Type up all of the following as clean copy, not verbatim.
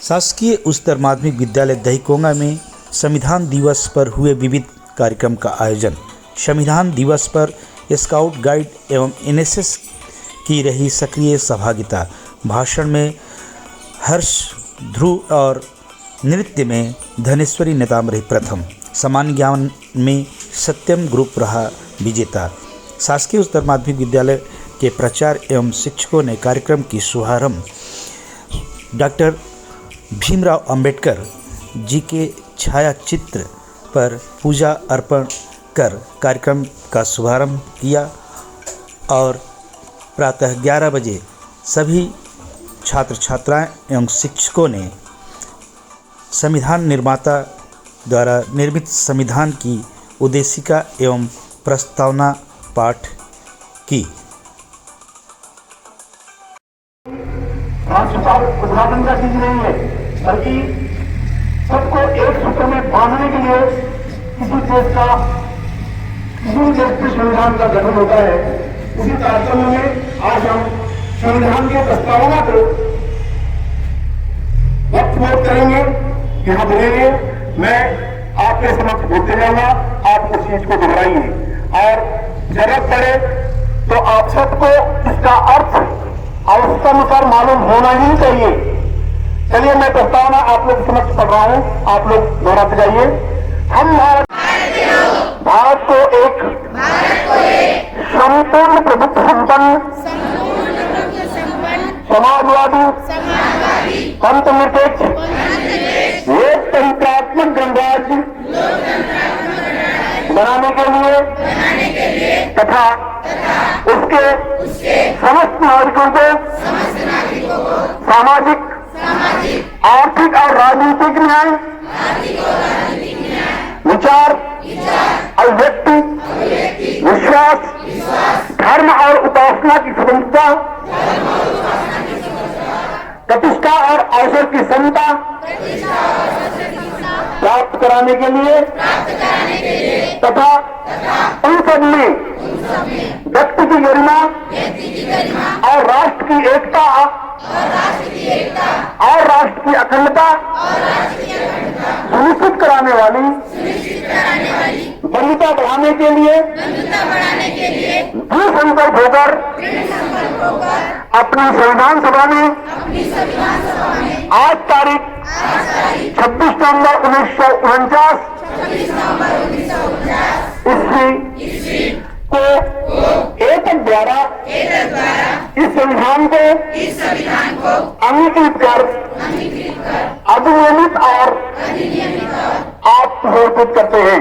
शासकीय उच्चतर माध्यमिक विद्यालय दहीकोंगा में संविधान दिवस पर हुए विविध कार्यक्रम का आयोजन। संविधान दिवस पर स्काउट गाइड एवं एनएसएस की रही सक्रिय सहभागिता। भाषण में हर्ष ध्रुव और नृत्य में धनेश्वरी नेताम रही प्रथम। सामान्य ज्ञान में सत्यम ग्रुप रहा विजेता। शासकीय उच्चतर माध्यमिक विद्यालय के प्राचार्य एवं शिक्षकों ने कार्यक्रम की शुभारंभ डॉक्टर भीमराव अंबेडकर जी के छायाचित्र पर पूजा अर्पण कर कार्यक्रम का शुभारंभ किया और प्रातः 11 बजे सभी छात्र छात्राएं एवं शिक्षकों ने संविधान निर्माता द्वारा निर्मित संविधान की उद्देशिका एवं प्रस्तावना पाठ की। उद्घाटन का चीज नहीं है, बल्कि सबको एक सूत्र में बांधने के लिए किसी देश के संविधान का गठन होता है। उसी तारतम्य में आज हम संविधान के प्रस्तावना को वक्त करेंगे, यहाँ बोलेंगे। मैं आपके समक्ष बोलते जाऊंगा, आप उस चीज को दोहराइए और जरूरत पड़े तो आप सबको इसका अर्थ आवश्यकतानुसार मालूम होना ही चाहिए। चलिए मैं प्रस्तावना आप लोग समक्ष पढ़ रहा हूं, आप लोग दोहराते जाइए। हम भारत को एक संपूर्ण प्रभुत्व संपन्न समाजवादी पंथनिरपेक्ष लोकतंत्रात्मक गणराज्य बनाने के लिए तथा उसके समस्त नागरिकों को सामाजिक आर्थिक और राजनीतिक न्याय विचार अभिव्यक्ति विश्वास धर्म और उपासना की स्वतंत्रता प्रतिष्ठा और अवसर की समता प्राप्त कराने के लिए तथा उन सब में व्यक्ति की गरिमा और राष्ट्र की एकता और राष्ट्र की अखंडता सुनिश्चित कराने वाली वरीयता बढ़ाने के लिए दृढ़ संकल्प होकर अपनी संविधान सभा में आज तारीख 26 नवंबर 1949 ईस्वी को एकक द्वारा इस संविधान को अंगीकृत कर अधिनियमित और आत्मसमर्पित करते हैं।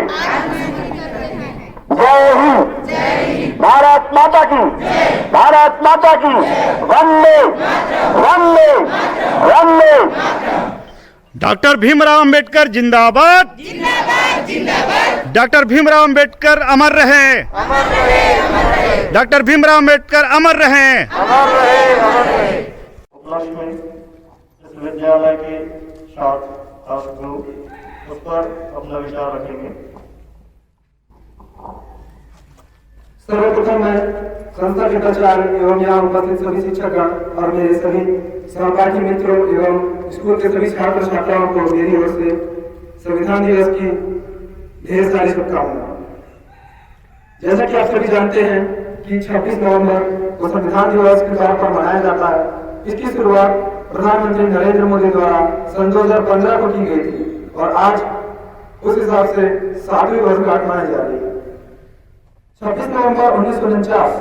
जय हिंद, भारत माता की, भारत माता की, वंदे वंदे वंदे। डॉक्टर भीमराव अंबेडकर जिंदाबाद, डॉक्टर भीमराव अंबेडकर अमर रहे, डॉक्टर भीमराव अंबेडकर अमर रहे। उपलक्ष्य में इस विद्यालय के छात्र उस पर अपना विचार रखेंगे। सर्वप्रथम मैं संस्था के प्राचार्य एवं यहाँ उपस्थित सभी शिक्षकगण और मेरे सभी सहपाठी मित्रों एवं स्कूल के सभी छात्र छात्राओं को मेरी ओर से संविधान दिवस की ढेर सारी शुभकामनाएं। जैसा कि आप सभी जानते हैं कि 26 नवंबर को संविधान दिवस के तौर पर मनाया जाता है। इसकी शुरुआत प्रधानमंत्री नरेंद्र मोदी द्वारा सन 2015 को की गई थी और आज उस हिसाब से 7वीं वर्षगांठ मनाई जा रही है। 26 नवंबर 1949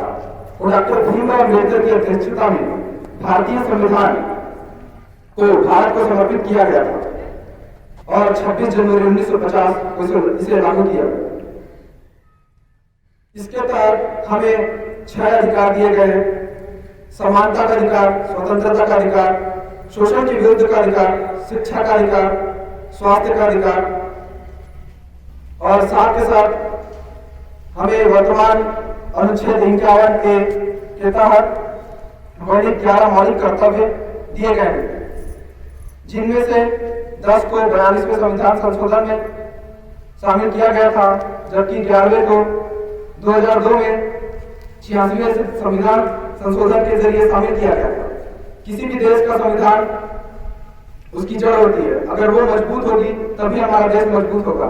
को डॉक्टर भीमराव अंबेडकर की अध्यक्षता में भारतीय संविधान को भारत को समर्पित किया गया था और 26 जनवरी 1950 को इसे लागू किया गया। इसके तहत हमें 6 अधिकार दिए गए: समानता का अधिकार, स्वतंत्रता का अधिकार, शोषण के विरुद्ध का अधिकार, शिक्षा का अधिकार, स्वास्थ्य का अधिकार और साथ के साथ हमें वर्तमान अनुच्छेद 51 के तहत मौलिक 11 मौलिक कर्तव्य दिए गए हैं, जिनमें से 10 को 42वें संविधान संशोधन में शामिल किया गया था, जबकि 11वें को 2002 में 86वें संविधान संशोधन के जरिए शामिल किया गया था। किसी भी देश का संविधान उसकी जड़ होती है। अगर वो मजबूत होगी तभी हमारा देश मजबूत होगा।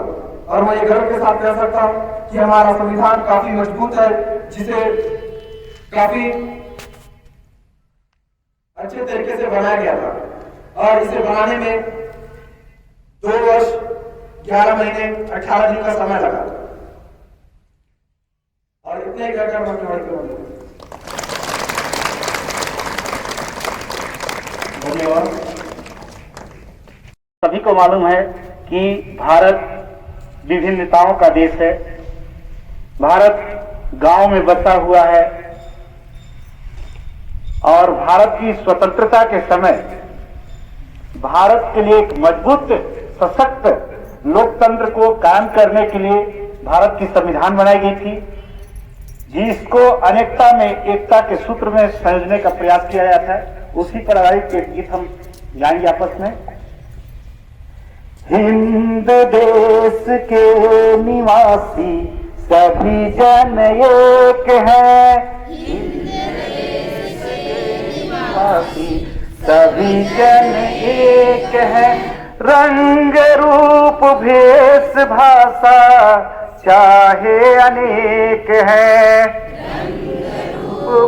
और मैं ये गर्व के साथ कह सकता हूँ कि हमारा संविधान काफी मजबूत है, जिसे काफी अच्छे तरीके से बनाया गया था और इसे बनाने में 2 वर्ष 11 महीने 18 दिन का समय लगा। और इतने ही कहकर मैं अपने वर्ड धन्यवाद। सभी को मालूम है कि भारत विभिन्नताओं का देश है। भारत गांव में बसा हुआ है और भारत की स्वतंत्रता के समय भारत के लिए एक मजबूत सशक्त लोकतंत्र को कायम करने के लिए भारत की संविधान बनाई गई थी, जिसको अनेकता में एकता के सूत्र में संयोजने का प्रयास किया जाता है। उसी पर आधारित एक गीत हम गाएंगे आपस में। हिंद देश के निवासी सभी जन एक हैं, हिंद देश के निवासी सभी जन एक हैं, रंग रूप भेष भाषा चाहे अनेक हैं,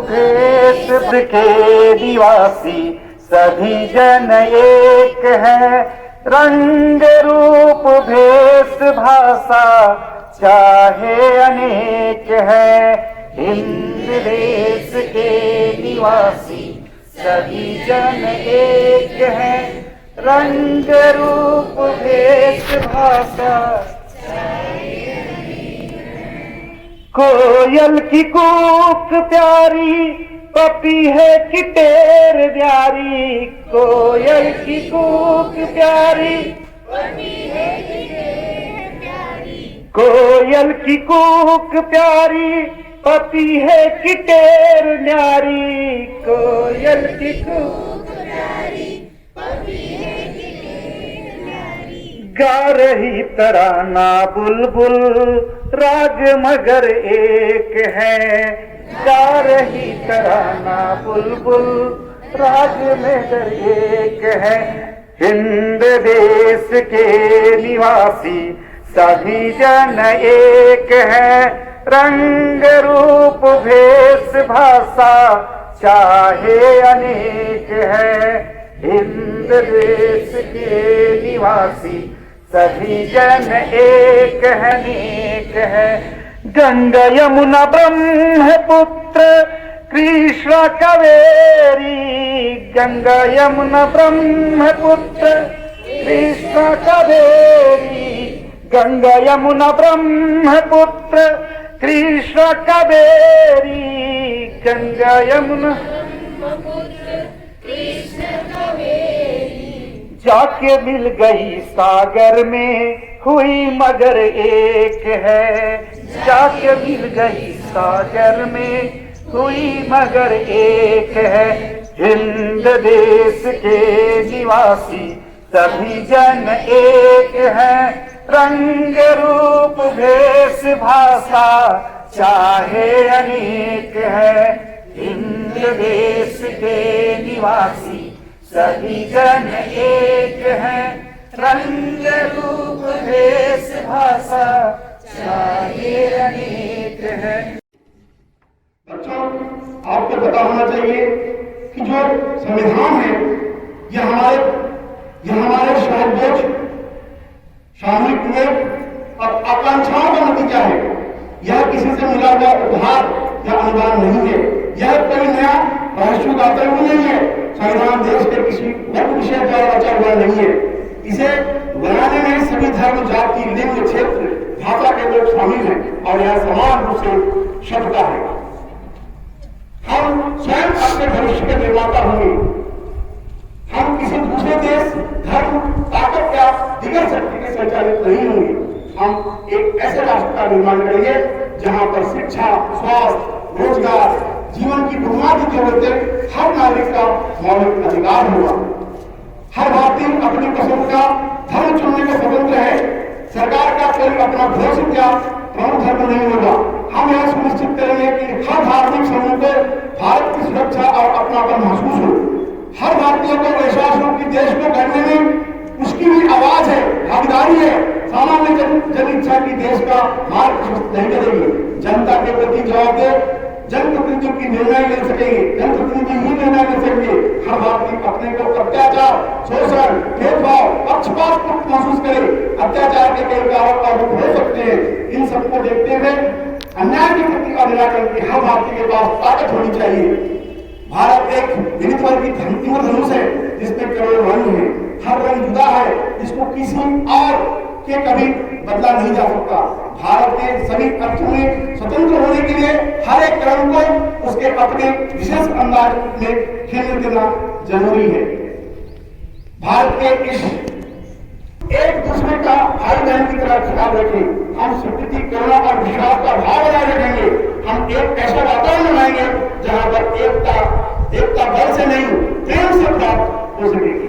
भेष के निवासी सभी जन एक हैं, रंग रूप भेष भाषा चाहे अनेक हैं, हिंद देश के निवासी सभी जन एक हैं, रंग रूप भेष भाषा। कोयल की कूक प्यारी पपी है कि टेर न्यारी, कोयल की कूक प्यारी पपी है कि टेर प्यारी, कोयल की कूक प्यारी पपी है कि टेर न्यारी, कोयल की कूक प्यारी पपी है कि टेर न्यारी, गा रही तराना बुलबुल राग मगर एक है, गा रही तराना बुलबुल राग मगर एक है, हिंद देश के निवासी सभी जन एक है, रंग रूप भेष भाषा चाहे अनेक है, हिंद देश के निवासी सभी जन एक है, नेक है, गंगा यमुना ब्रह्मपुत्र कृष्ण कावेरी, गंगा यमुना ब्रह्मपुत्र कृष्ण कावेरी, गंगा यमुना ब्रह्मपुत्र कृष्ण कावेरी, गंगा यमुना ब्रह्मपुत्र कृष्ण कावेरी, जाके मिल गई सागर में हुई मगर एक है, जाके मिल गई सागर में हुई मगर एक है, हिंद देश के निवासी सभी जन एक हैं, रंग रूप भेष भाषा चाहे अनेक है, हिंद देश के निवासी सभी जन एक हैं, रंग रूप भेष भाषा चाहे अनेक है। बच्चों, आपको पता होना चाहिए कि जो संविधान है यह हमारे शौक सामूहिक विवेक और आकांक्षाओं का नतीजा है। यह किसी से मिला हुआ उपहार या अनुदान नहीं है। यह कोई नया राष्ट्रीय दायित्व नहीं है। संविधान देश के किसी वर्ग विषय द्वारा रचा हुआ नहीं है। इसे बनाने में सभी धर्म, जाति, लिंग, क्षेत्र, भाषा के लोग शामिल हैं और यह समान रूप से सबका है। हम स्वयं अपने भविष्य के निर्माता होंगे। हम किसी दूसरे देश, धर्म, ताकत या दिगर शक्ति के संचालित नहीं होंगे। हम एक ऐसे राष्ट्र का निर्माण करेंगे जहां पर शिक्षा, स्वास्थ्य, रोजगार, जीवन की बुनियादी जरूरतें हर नागरिक का मौलिक अधिकार होगा। हर भारतीय अपनी पसंद का धर्म चुनने का स्वतंत्र है। सरकार का कोई अपना घोषित या प्रमुख धर्म नहीं होगा। हम यह सुनिश्चित करेंगे कि हर धार्मिक समूह को भारत की सुरक्षा और अपनापन महसूस हो। हर भारतीय को एहसास हो कि देश को गढ़ने में उसकी भी आवाज है, भागीदारी है। सामान्य जन इच्छा की देश का मार्ग नहीं करेगी, जनता के प्रति जवाब दे जनप्रतिनिधियों की निर्णय ले सकेंगे, जनप्रतिनिधि ही निर्णय ले सकेंगे। हर भारतीय अपने को अत्याचार, शोषण, भेदभाव, पक्षपात मुक्त महसूस करे। अत्याचार के कई कारण और रूप हो सकते हैं। इन सबको देखते हुए अन्याय के प्रति और निराकरण की हर भारतीय के पास ताकत होनी चाहिए। भारत एक विविध वर्ग की धनुष है जिसमें करोड़ों रंग हैं। हर रंग जुदा है, इसको किसी और के कभी बदला नहीं जा सकता। भारत के सभी अर्थों में स्वतंत्र होने के लिए हर एक रंग को उसके अपने विशेष अंदाज में खेलने देना जरूरी है। भारत के इस एक दूसरे का भाई बहन की तरह ख्याल रखें। हम स्वीकृति, करुणा और विश्वास का भाव बनाए रखेंगे। हम एक ऐसा वातावरण बनाएंगे जहां पर एकता बल से नहीं प्रेम से प्राप्त हो सकेगी।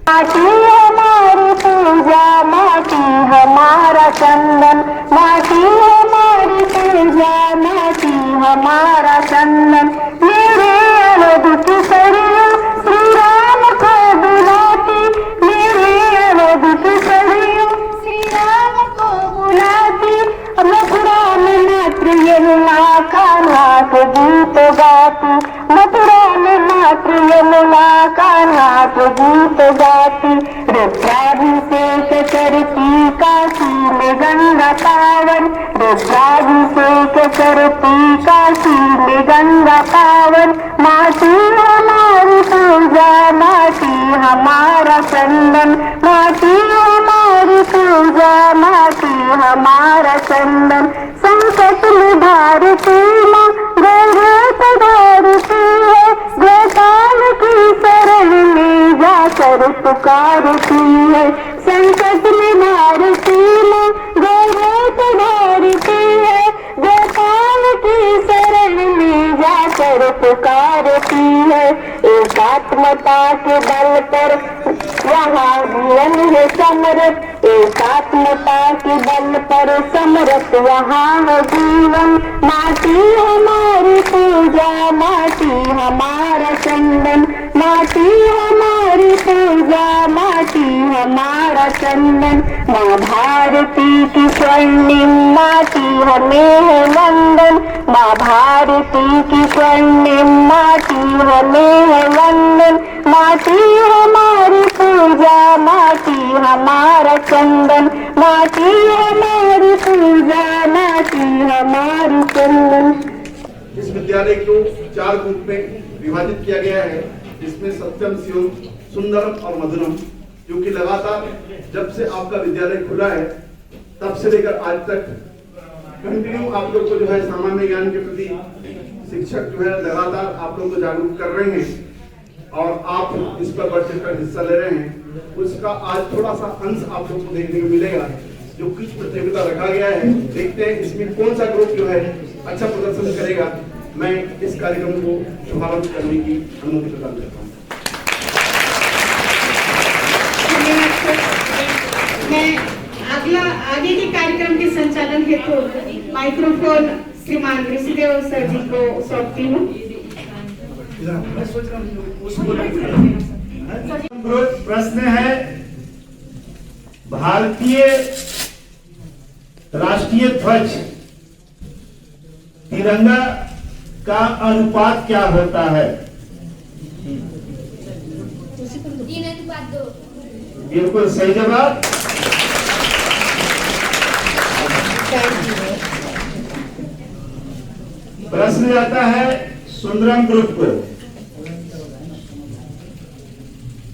माटी हमारी पूजा, माटी हमारा चंदन, माटी हमारी पूजा, माटी हमारा चंदन। मेरे अवध की सरिया श्री राम को बुलाती, मेरे अवध की सरिया श्री राम को बुलाती। मथुरा में मात्र यमुना का नाथ गीत गाती, मथुरा में मात्र यमुना का नाथ गीत गाती। रुद्राभिषेक करती काशी में गंगा पावन, रुद्राभिषेक करती काशी में गंगा पावन। माटी हमारी पूजा, माटी हमारा चंदन, माटी हमारी पूजा, माटी हमारा चंदन। संकट में भारती माँ गौरव धारती है, गोपाल की शरण में जाकर पुकारती है। संकट में भारती माँ गौरव धारती है, गोपाल की शरण में जाकर पुकारती है। एकात्मता के बल पर यहाँ जीवन है समरत, एकात्मता के बल पर समरत यहाँ है जीवन। माटी हमारी पूजा, माटी हमारा चंदन, माटी हमारी पूजा, माटी हमारा चंदन। माँ भारती की स्वर्णिम माटी हमें है वंदन, माँ भारती की स्वर्णिम माटी हमें है वंदन। माटी हमारी पूजा, माटी हमारा चंदन, माटी हमारी पूजा, माटी हमारी चंदन। इस विद्यालय को 4 ग्रुप में विभाजित किया गया है, जिसमें सत्यम, शिवम, सुंदरम और मधुरम, जो कि लगातार जब से आपका विद्यालय खुला है तब से लेकर आज तक कंटिन्यू आप लोग को जो है सामान्य ज्ञान के प्रति शिक्षक जो है लगातार आप लोग को जागरूक कर रहे हैं और आप इस पर बढ़ चढ़कर हिस्सा ले रहे हैं। उसका आज थोड़ा सा अंश आप लोग को देखने को मिलेगा, जो कुछ प्रतियोगिता रखा गया है। देखते हैं इसमें कौन सा ग्रुप जो है अच्छा प्रदर्शन करेगा। मैं इस कार्यक्रम को शुभारंभ करने की अनुमति प्रदान करता हूँ। मैं आगे के कार्यक्रम के संचालन हेतु माइक्रोफोन श्रीमान ऋषिदेव सर जी को सौंपती हूँ। प्रश्न है, भारतीय राष्ट्रीय ध्वज तिरंगा का अनुपात क्या होता है? 3:2। बिल्कुल सही जवाब। प्रश्न आता है सुंदरम ग्रुप को,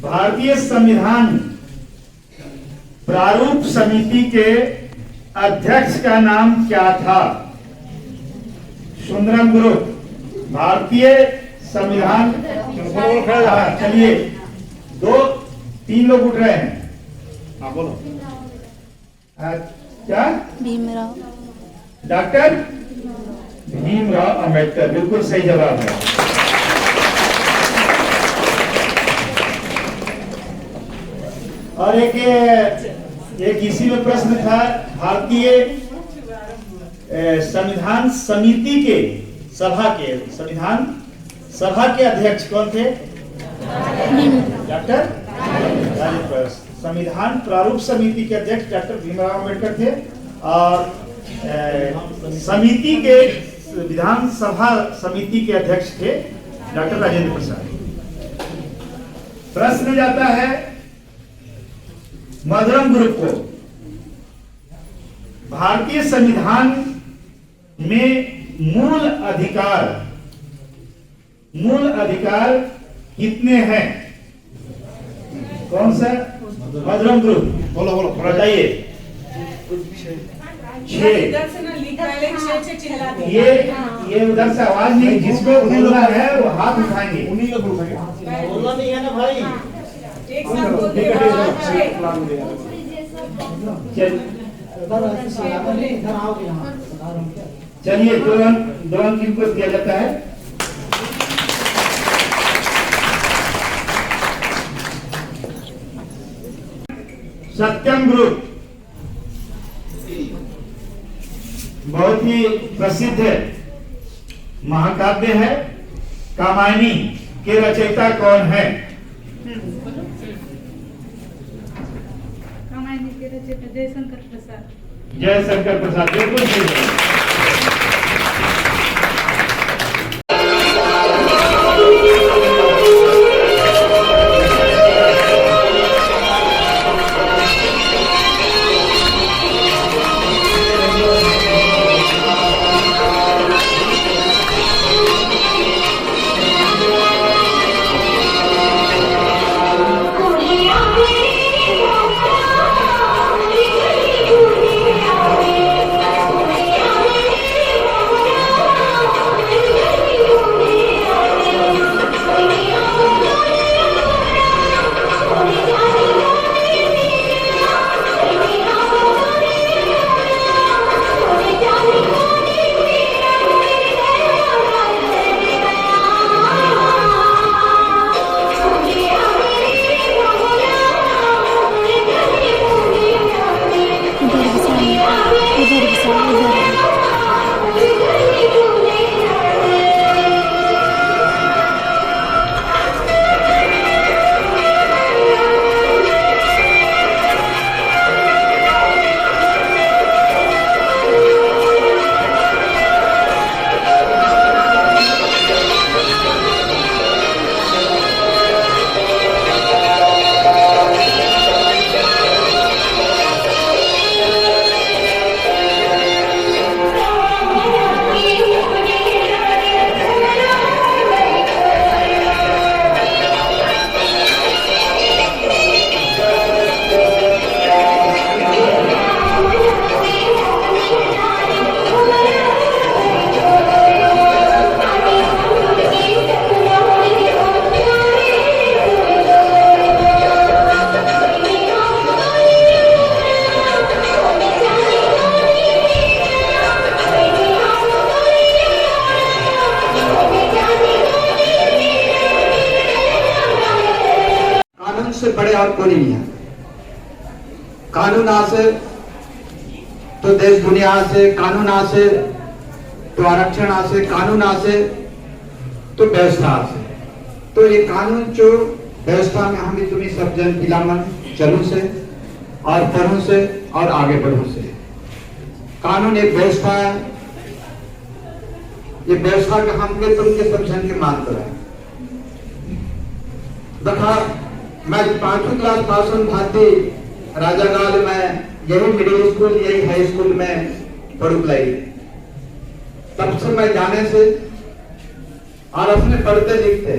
भारतीय संविधान प्रारूप समिति के अध्यक्ष का नाम क्या था? सुंदरम ग्रुप, भारतीय संविधान। चलिए 2-3 लोग उठ रहे हैं। हाँ बोलो। क्या? भीमराव। डॉक्टर भीमराव अंबेडकर, बिल्कुल सही जवाब है। और एक इसी में प्रश्न था, भारतीय संविधान समिति के संविधान सभा के अध्यक्ष कौन थे? डॉक्टर राजेंद्र प्रसाद। संविधान प्रारूप समिति के अध्यक्ष डॉक्टर भीमराव अम्बेडकर थे और समिति के विधानसभा समिति के अध्यक्ष थे डॉक्टर राजेंद्र प्रसाद। प्रश्न जाता है मधुरम ग्रुप को, भारतीय संविधान में मूल अधिकार कितने हैं? कौन सा? मधुरम ग्रुप बोलो बताइए। 6। ये उधर से आवाज नहीं, जिसको बोलना है वो हाथ उठाएंगे। उन्हीं का ग्रुप है, बोलना नहीं है ना भाई। चलिए दो अंक इनको दिया जाता है। सत्यम ग्रुप बहुत ही प्रसिद्ध महाकाव्य है। कामायनी के रचयिता कौन है? कामायनी के रचयिता जयशंकर प्रसाद। जयशंकर प्रसाद बिल्कुल सही है। से बड़े और कोई नहीं है। कानून आसे तो देश दुनिया से, कानून आसे तो आरक्षण आसे, कानून आसे तो व्यवस्था आसे। तो ये कानून जो व्यवस्था में हम तुम्हें सब जन पिलामन चलू से और पढ़ू से और आगे बढ़ू से। कानून एक व्यवस्था है, ये व्यवस्था का हम के तुम के सब जन के मान कर देखा। मैं 5वीं क्लास पास भारती राजागाल में यही मिडिल स्कूल यही हाई स्कूल में पढ़ लाई। तब से मैं जाने से और अपने पढ़ते लिखते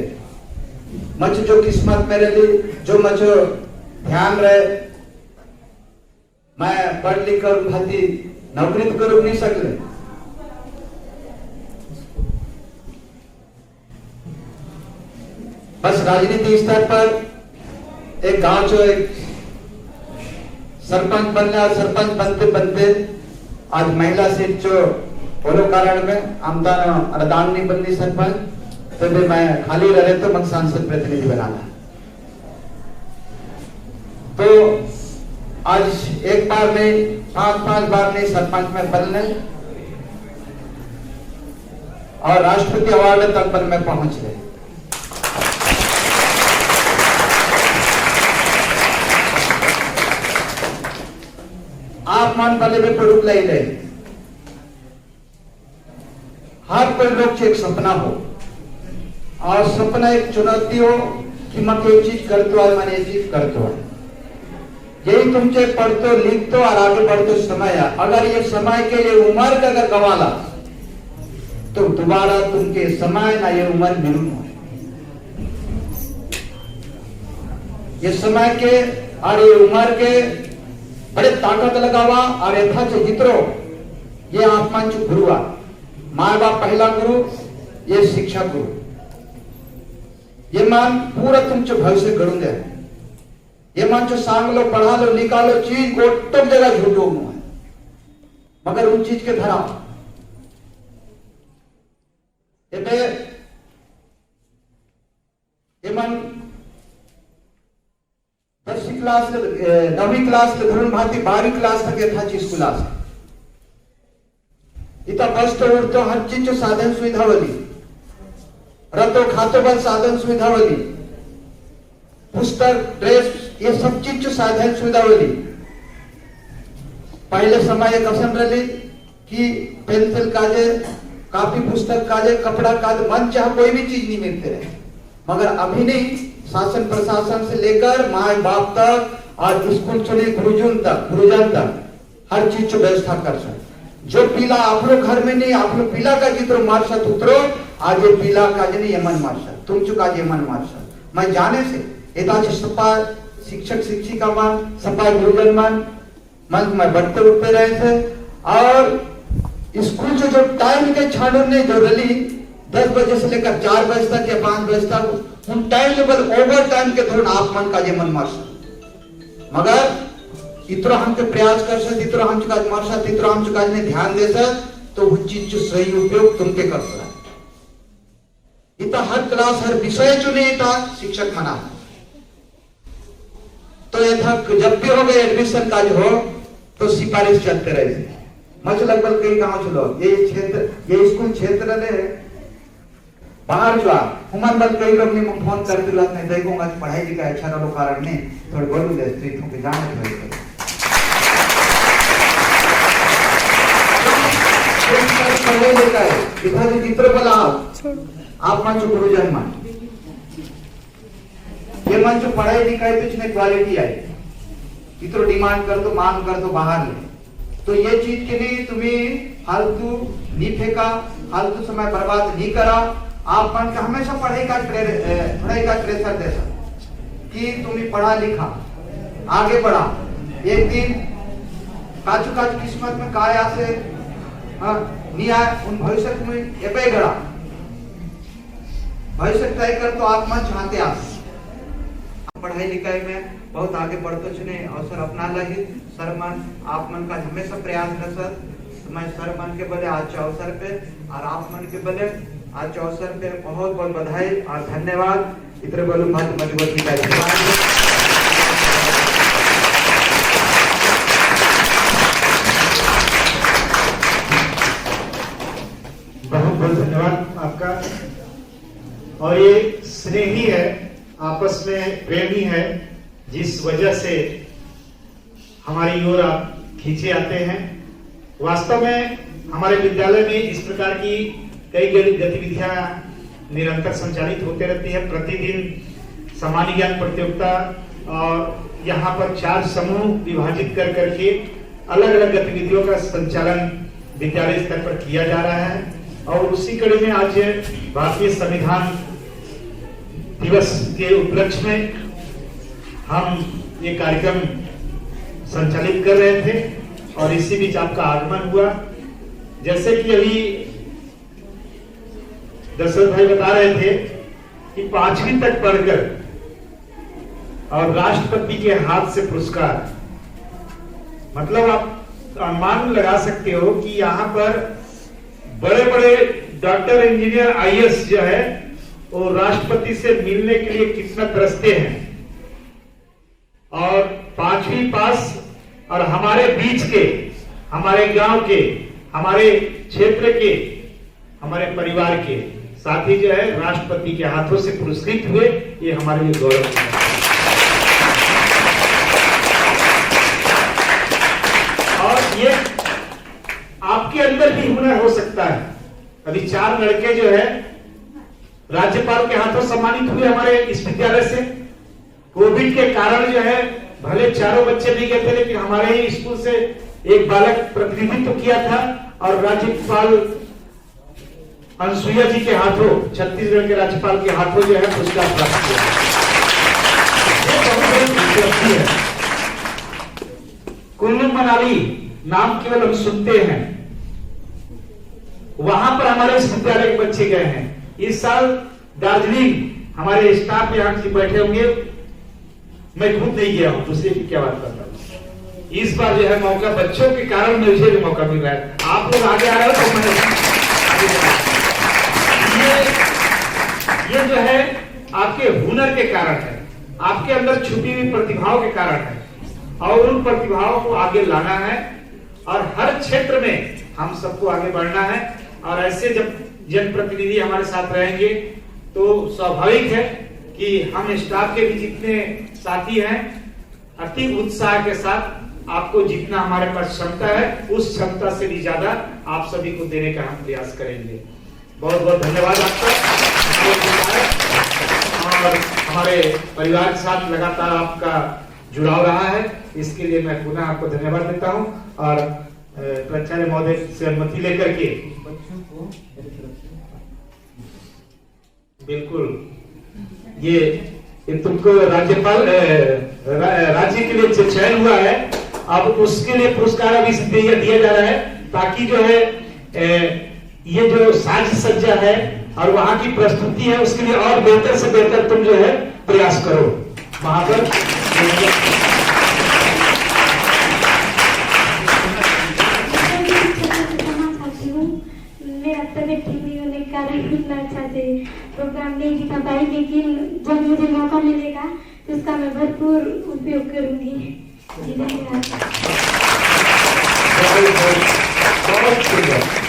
मच जो किस्मत मेरे लिए जो मचो ध्यान रहे, मैं पढ़ लिख कर भाती नौकरी तो कर नहीं सकते। बस राजनीति स्तर पर एक गांव जो एक सरपंच बनना, सरपंच बनते बनते आज महिला सीट जो बोलो कारण में आमदान अनुदान नहीं बननी सरपंच, तो भी मैं खाली रहे तो मैं सांसद प्रतिनिधि बनाना। तो आज एक बार नहीं 5 बार नहीं सरपंच में बनने और राष्ट्रपति अवार्ड तक पर मैं पहुंच गए। आप मान वाले में प्ररूप ले ले हर कोई लोग से एक सपना हो और सपना एक चुनौती हो कि मैं कोई चीज करते हो मैंने ये चीज करते हो यही तुमसे पढ़ते लिखते और आगे बढ़ते समय अगर ये समय के लिए उम्र का अगर गवाला तो दोबारा तुमके समय ना ये उम्र मिलू ये समय के और ये उम्र के बड़े ताकत लगावा और यथा से जितरो ये आत्मा गुरु माँ बाप पहला गुरु ये शिक्षा गुरु ये मान पूरा तुमचे भविष्य करूं दे ये मान जो सांग लो पढ़ा लो निकालो चीज गोटक जगह झूठो है मगर उन चीज के धरा ये मान 10वीं क्लास 9वीं क्लास के धरण भांति 12वीं क्लास तक यथा चीज स्कूल इतना बस तो उड़तो हर चीज जो साधन सुविधा वाली रतो खातो बल साधन सुविधा वाली पुस्तक ड्रेस ये सब चीज जो साधन सुविधा वाली पहले समय कसन रही कि पेंसिल काजे कापी पुस्तक काजे कपड़ा काजे मन चाह कोई भी चीज नहीं मिलते रहे मगर अभी नहीं शासन प्रशासन से लेकर माँ बाप तक और स्कूल चले गुरुजन तक हर चीज की व्यवस्था कर सकते जो पीला आप लोग घर में नहीं आप लोग पीला का जितरो मार्शत उतरो आज ये पीला का नहीं यमन मार्शत तुम चुका यमन मार्शत मैं जाने से इतना सपा शिक्षक शिक्षिका मान सपा गुरुजन मन में बढ़ते उठते रहे थे और स्कूल से जो टाइम के छानों ने जो रली 10 बजे से लेकर 4 बजे तक या 5 बजे तक उन टाइम लेवल ओवर टाइम के दौरान आप मन का ये मन मार्शत मगर इतना हम के प्रयास कर सकते इतना हम चुका मार्शत इतना हम चुका ने ध्यान दे सक तो वो चीज जो सही उपयोग तुमके कर सकता इतना हर क्लास हर विषय जो नहीं था शिक्षक मना तो ये था जब भी हो गए एडमिशन का जो हो तो सिफारिश चलते रहे मच लगभग कई गांव चलो ये क्षेत्र ये स्कूल क्षेत्र ने बाहर जो हुमन बल कई लोग ने फोन करते रहते देखूंगा पढ़ाई लिखाई अच्छा रहो कारण नहीं थोड़े बोलू दे स्त्रीों के जाने पढ़े लिखाए इधर चित्र बला आप मान जो गुरुजन मान ये मान जो पढ़ाई लिखाई तो इसमें क्वालिटी आई इतना डिमांड कर दो मांग कर दो बाहर ले तो ये चीज के लिए तुम्हें फालतू नहीं फेंका फालतू समय बर्बाद नहीं करा आप मन का हमेशा पढ़ाई का प्रेशर दे कि तुम्हें पढ़ा लिखा आगे बढ़ा एक दिन काचू काचू किस्मत में काया से नहीं आए उन भविष्य में एपे गड़ा भविष्य तय कर तो आप मन चाहते आप पढ़ाई लिखाई में बहुत आगे बढ़ते चुने अवसर अपना लगे सर मन आप मन का हमेशा प्रयास कर सर मैं सर मन के बले आज अवसर पे और आप मन के बले आज अवसर पे बहुत बहुत बधाई और धन्यवाद इतने बोलूं मत मधुबनी का बहुत बहुत धन्यवाद आपका और ये स्नेही है आपस में प्रेमी है जिस वजह से हमारी ओर आप खींचे आते हैं वास्तव में हमारे विद्यालय में इस प्रकार की कई गतिविधियां निरंतर संचालित होते रहती है प्रतिदिन सामान्य ज्ञान प्रतियोगिता और यहाँ पर 4 समूह विभाजित कर करके अलग अलग गतिविधियों का संचालन विद्यालय स्तर पर किया जा रहा है और उसी कड़ी में आज भारतीय संविधान दिवस के उपलक्ष्य में हम ये कार्यक्रम संचालित कर रहे थे और इसी बीच आपका आगमन हुआ जैसे कि अभी दशरथ भाई बता रहे थे कि 5वीं तक पढ़कर और राष्ट्रपति के हाथ से पुरस्कार मतलब आप अनुमान लगा सकते हो कि यहाँ पर बड़े बड़े डॉक्टर इंजीनियर आईएएस जो है वो राष्ट्रपति से मिलने के लिए कितना तरसते हैं और 5वीं पास और हमारे बीच के हमारे गांव के हमारे क्षेत्र के हमारे परिवार के साथी जो है राष्ट्रपति के हाथों से पुरस्कृत हुए ये हमारे लिए गौरव है और आपके अंदर भी हुनर हो सकता है। अभी 4 लड़के जो है राज्यपाल के हाथों सम्मानित हुए हमारे इस विद्यालय से। कोविड के कारण जो है भले चारों बच्चे नहीं गए थे, लेकिन हमारे ही स्कूल से एक बालक प्रतिनिधित्व किया था और राज्यपाल अनसुईया जी के हाथों, छत्तीसगढ़ के राज्यपाल के हाथों जो है पुरस्कार प्राप्त किया। ये बहुत बड़ी उपलब्धि है। कुल्लू मनाली नाम केवल हम सुनते हैं, वहां पर हमारे इस विद्यालय के बच्चे गए हैं। इस साल दार्जिलिंग हमारे स्टाफ यहाँ से बैठे होंगे, मैं खुद नहीं गया हूं, दूसरे की क्या बात करता हूं। इस बार जो है मौका बच्चों के कारण मुझे भी मौका मिल रहा है। आप लोग आगे आ रहे हो तो मैं ये जो है आपके हुनर के कारण है, आपके अंदर छुपी हुई प्रतिभाओं के कारण है, और उन प्रतिभाओं को आगे लाना है और हर क्षेत्र में हम सबको आगे बढ़ना है। और ऐसे जब जनप्रतिनिधि हमारे साथ रहेंगे तो स्वाभाविक है कि हम स्टाफ के भी जितने साथी हैं अति उत्साह के साथ आपको जितना हमारे पास क्षमता है उस क्षमता से भी ज्यादा आप सभी को देने का हम प्रयास करेंगे। बहुत बहुत धन्यवाद आपका। और हमारे परिवार के साथ लगातार आपका जुड़ाव रहा है, इसके लिए मैं पुनः आपको धन्यवाद देता हूं। और प्राचार्य महोदय से अनुमति लेकर के बिल्कुल ये तुमको राज्यपाल राज्य के लिए चयन हुआ है, अब उसके लिए पुरस्कार अभी दिया जा रहा है, ताकि जो है ये जो साज सज्जा है और वहां की प्रस्तुति है उसके लिए और बेहतर से बेहतर तुम जो है प्रयास करो। वहां पर मेरा तबियत ठीक नहीं होने के कारण इतना अच्छा से प्रोग्राम नहीं दिखा पाई, लेकिन जब मुझे मौका मिलेगा तो उसका मैं भरपूर उपयोग करूंगी। बहुत सुंदर।